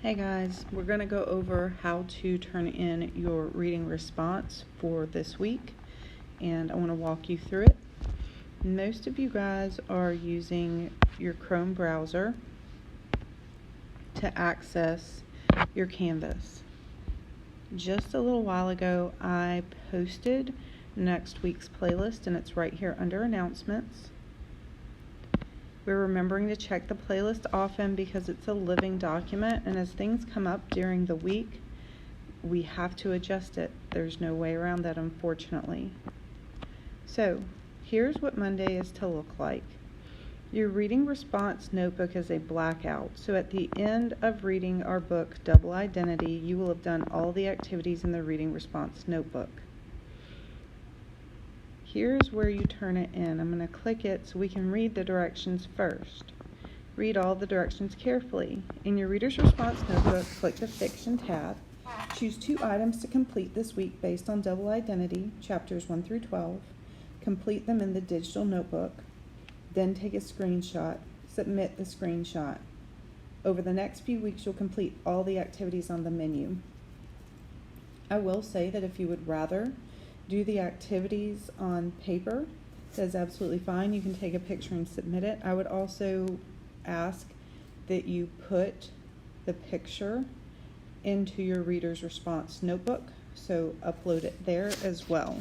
Hey guys, we're going to go over how to turn in your reading response for this week, and I want to walk you through it. Most of you guys are using your Chrome browser to access your Canvas. Just a little while ago, I posted next week's playlist, and it's right here under announcements. We're remembering to check the playlist often because it's a living document, and as things come up during the week, we have to adjust it. There's no way around that, unfortunately. So, here's what Monday is to look like. Your reading response notebook is a blackout, so at the end of reading our book, Double Identity, you will have done all the activities in the reading response notebook. Here's where you turn it in. I'm going to click it so we can read the directions first. Read all the directions carefully. In your Reader's Response notebook, click the Fiction tab. Choose 2 items to complete this week based on Double Identity, chapters 1 through 12. Complete them in the digital notebook. Then take a screenshot. Submit the screenshot. Over the next few weeks, you'll complete all the activities on the menu. I will say that if you would rather do the activities on paper, that is absolutely fine. You can take a picture and submit it. I would also ask that you put the picture into your Reader's Response notebook, so upload it there as well.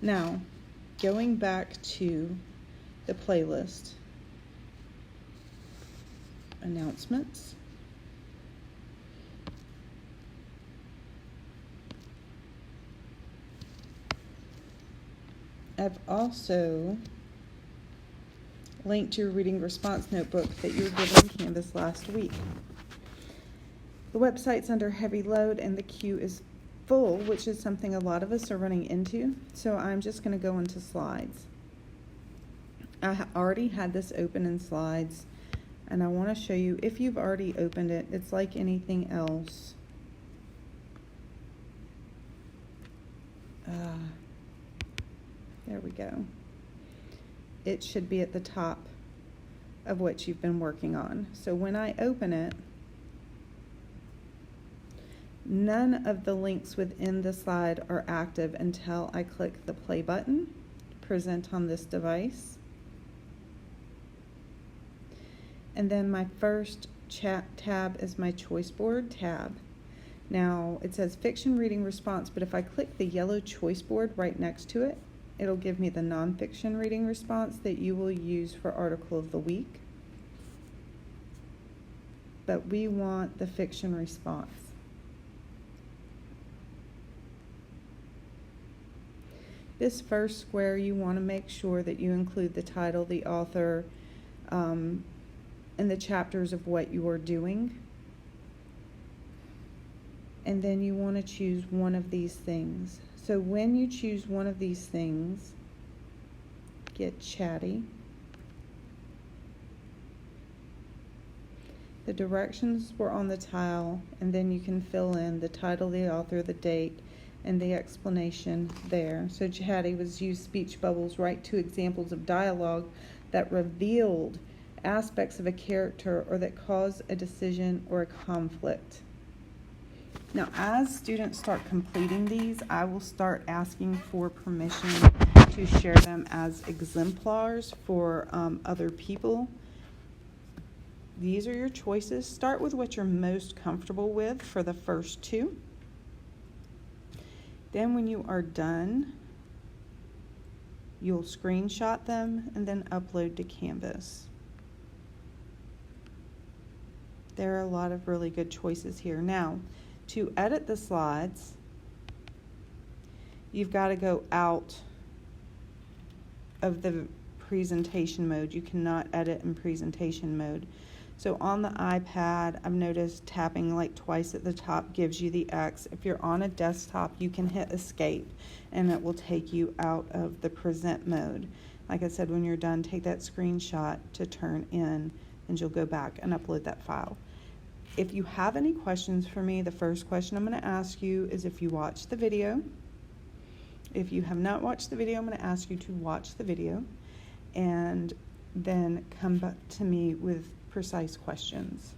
Now, going back to the playlist announcements. I've also linked your reading response notebook that you were given in Canvas last week. The website's under heavy load and the queue is full, which is something a lot of us are running into, so I'm just going to go into slides. I already had this open in slides, and I want to show you, if you've already opened it, it's like anything else. There we go. It should be at the top of what you've been working on. So when I open it, none of the links within the slide are active until I click the play button, present on this device. And then my first tab is my choice board tab. Now it says fiction reading response, but if I click the yellow choice board right next to it, it'll give me the nonfiction reading response that you will use for article of the week. But we want the fiction response. This first square, you want to make sure that you include the title, the author, and the chapters of what you are doing. And then you want to choose one of these things. So when you choose one of these things, get chatty. The directions were on the tile, and then you can fill in the title, the author, the date, and the explanation there. So chatty was use speech bubbles, write 2 examples of dialogue that revealed aspects of a character or that caused a decision or a conflict. Now, as students start completing these, I will start asking for permission to share them as exemplars for other people. These are your choices. Start with what you're most comfortable with for the first 2. Then when you are done, you'll screenshot them and then upload to Canvas. There are a lot of really good choices here. Now, to edit the slides, you've got to go out of the presentation mode. You cannot edit in presentation mode. So on the iPad, I've noticed tapping like twice at the top gives you the X. If you're on a desktop, you can hit escape and it will take you out of the present mode. Like I said, when you're done, take that screenshot to turn in and you'll go back and upload that file. If you have any questions for me, the first question I'm going to ask you is if you watched the video. If you have not watched the video, I'm going to ask you to watch the video and then come back to me with precise questions.